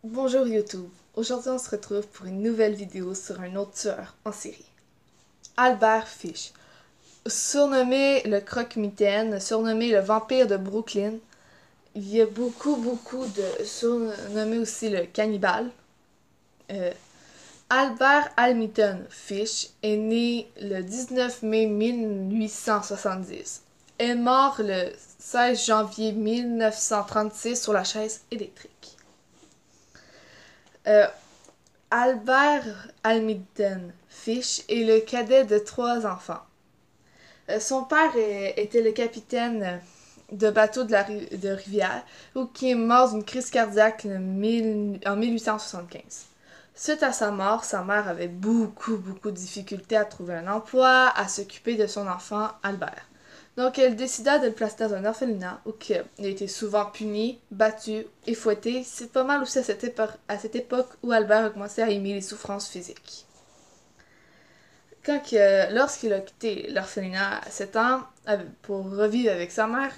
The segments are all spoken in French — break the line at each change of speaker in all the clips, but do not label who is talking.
Bonjour YouTube, aujourd'hui on se retrouve pour une nouvelle vidéo sur un autre tueur en série. Albert Fish, surnommé le Croque-Mitaine, surnommé le vampire de Brooklyn. Il y a beaucoup de surnommé aussi le cannibale. Albert Hamilton Fish est né le 19 mai 1870. Est mort le 16 janvier 1936 sur la chaise électrique. Albert Hamilton Fish est le cadet de 3 enfants. Son père était le capitaine de bateau de rivière, qui est mort d'une crise cardiaque en 1875. Suite à sa mort, sa mère avait beaucoup de difficultés à trouver un emploi, à s'occuper de son enfant Albert. Donc elle décida de le placer dans un orphelinat où il a été souvent puni, battu et fouetté. C'est pas mal aussi à cette époque où Albert a commencé à aimer les souffrances physiques. Lorsqu'il a quitté l'orphelinat à 7 ans pour revivre avec sa mère,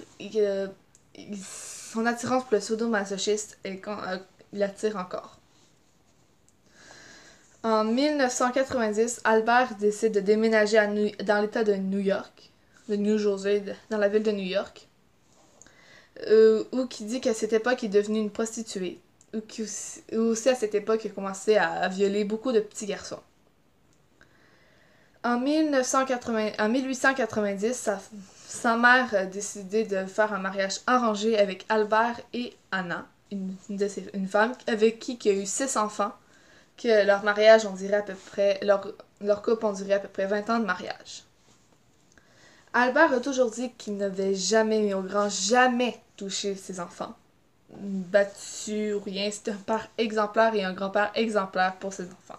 son attirance pour le sadomasochisme il attire encore. En 1990, Albert décide de déménager dans l'état de New York, de New Jersey, dans la ville de New York, où qui dit qu'à cette époque il est devenu une prostituée, ou aussi à cette époque il a commencé à violer beaucoup de petits garçons. En 1890, sa mère a décidé de faire un mariage arrangé avec Albert et Anna, une femme avec qui il a eu 6 enfants, que leur mariage, on dirait à peu près, leur couple, on dirait à peu près 20 ans de mariage. Albert a toujours dit qu'il n'avait jamais mis au grand, jamais touché ses enfants. Battu ou rien, c'était un père exemplaire et un grand-père exemplaire pour ses enfants.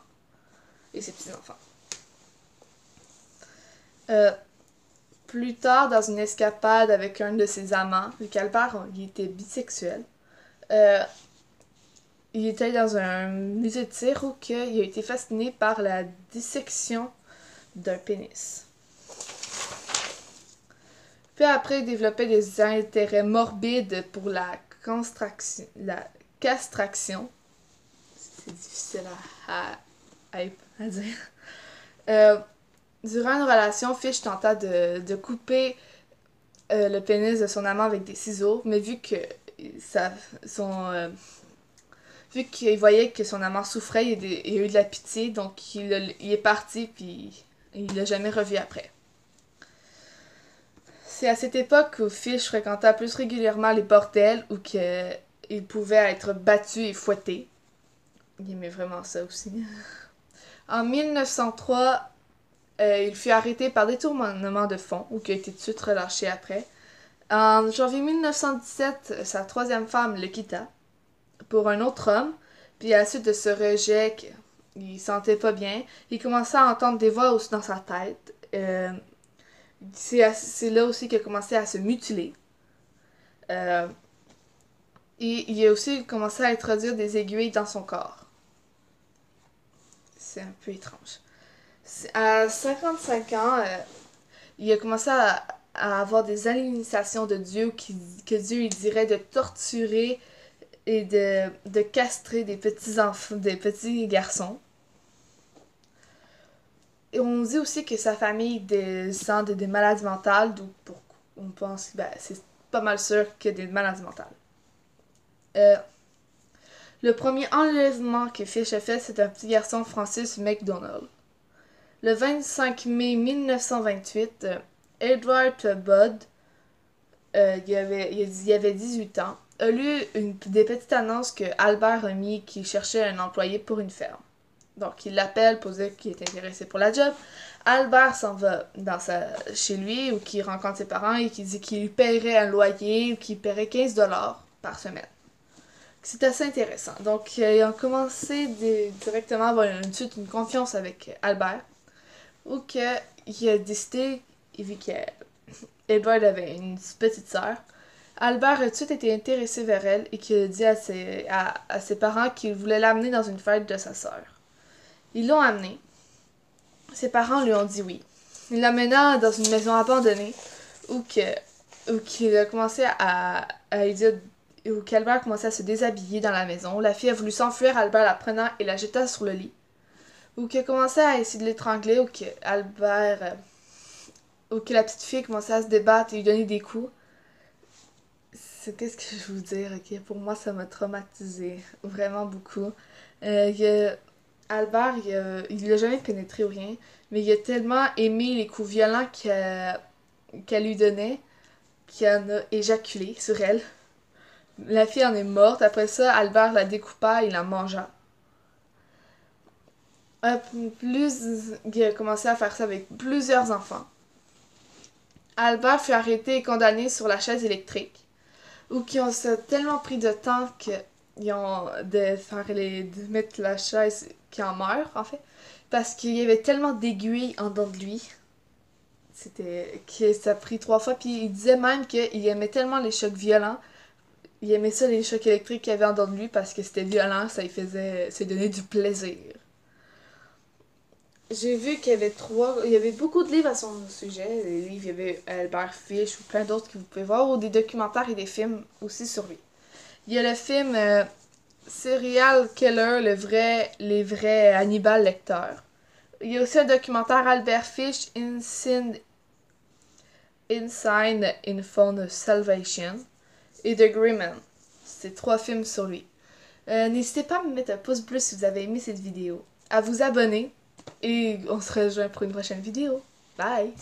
Et ses petits-enfants. Plus tard, dans une escapade avec un de ses amants, vu qu'Albert il était bisexuel, il était dans un musée de tir où il a été fasciné par la dissection d'un pénis. Puis après, il développait des intérêts morbides pour la castration. C'est difficile à dire. Durant une relation, Fish tenta de couper le pénis de son amant avec des ciseaux, mais vu qu'il voyait que son amant souffrait, il a eu de la pitié, donc il est parti, puis il l'a jamais revu après. C'est à cette époque où Fish fréquenta plus régulièrement les bordels où il pouvait être battu et fouetté. Il aimait vraiment ça aussi. En 1903, il fut arrêté par détournement de fonds, ou qu'il a été tout de suite relâché après. En janvier 1917, sa troisième femme le quitta pour un autre homme, puis à la suite de ce rejet, il sentait pas bien, il commença à entendre des voix aussi dans sa tête. C'est là aussi qu'il a commencé à se mutiler. Et il a aussi commencé à introduire des aiguilles dans son corps. C'est un peu étrange. À 55 ans, il a commencé à avoir des hallucinations de Dieu, que Dieu il dirait de torturer et de castrer des petits enfants, des petits garçons. Et on dit aussi que sa famille descend des maladies mentales, donc on pense que c'est pas mal sûr qu'il y a des maladies mentales. Le premier enlèvement que Fish a fait, c'est un petit garçon, Francis McDonald. Le 25 mai 1928, Edward Budd, il avait 18 ans, a lu des petites annonces que Albert a mis qu'il cherchait un employé pour une ferme. Donc il l'appelle pour dire qu'il est intéressé pour la job. Albert s'en va chez lui où il rencontre ses parents et qui dit qu'il lui paierait un loyer ou qu'il paierait 15$ par semaine. C'est assez intéressant. Donc ils ont commencé directement à avoir une confiance avec Albert. Où il a décidé, vu qu'Edward avait une petite sœur, Albert a tout de suite été intéressé vers elle et qu'il a dit à ses parents qu'il voulait l'amener dans une fête de sa sœur. Ils l'ont amené. Ses parents lui ont dit oui. Il l'amena dans une maison abandonnée où il a commencé à lui dire où Albert commençait à se déshabiller dans la maison. La fille a voulu s'enfuir, Albert la prenant et la jeta sur le lit. Ou qu'elle commençait à essayer de l'étrangler, ou que Albert... ou que la petite fille commençait à se débattre et lui donner des coups. Qu'est-ce que je veux dire, ok? Pour moi, ça m'a traumatisé vraiment beaucoup. Albert, il l'a jamais pénétré ou rien, mais il a tellement aimé les coups violents qu'elle lui donnait qu'il en a éjaculé sur elle. La fille en est morte. Après ça, Albert la découpa et la mangea. Il a commencé à faire ça avec plusieurs enfants. Albert fut arrêté et condamné sur la chaise électrique, ou qui ont tellement pris de temps qu'ils ont de mettre la chaise qui en meurt en fait, parce qu'il y avait tellement d'aiguilles en dedans de lui. C'était que ça a pris 3 fois, puis il disait même qu'il aimait tellement les chocs violents. Il aimait ça, les chocs électriques qu'il y avait en dedans de lui, parce que c'était violent, ça lui donnait du plaisir. J'ai vu il y avait beaucoup de livres à son sujet. Les livres, il y avait Albert Fish ou plein d'autres que vous pouvez voir, ou des documentaires et des films aussi sur lui. Il y a le film Serial Killer, les vrais Hannibal Lecter. Il y a aussi un documentaire Albert Fish, Inside in Phone of Salvation et The Greyman. C'est 3 films sur lui. N'hésitez pas à me mettre un pouce bleu si vous avez aimé cette vidéo, à vous abonner et on se rejoint pour une prochaine vidéo. Bye!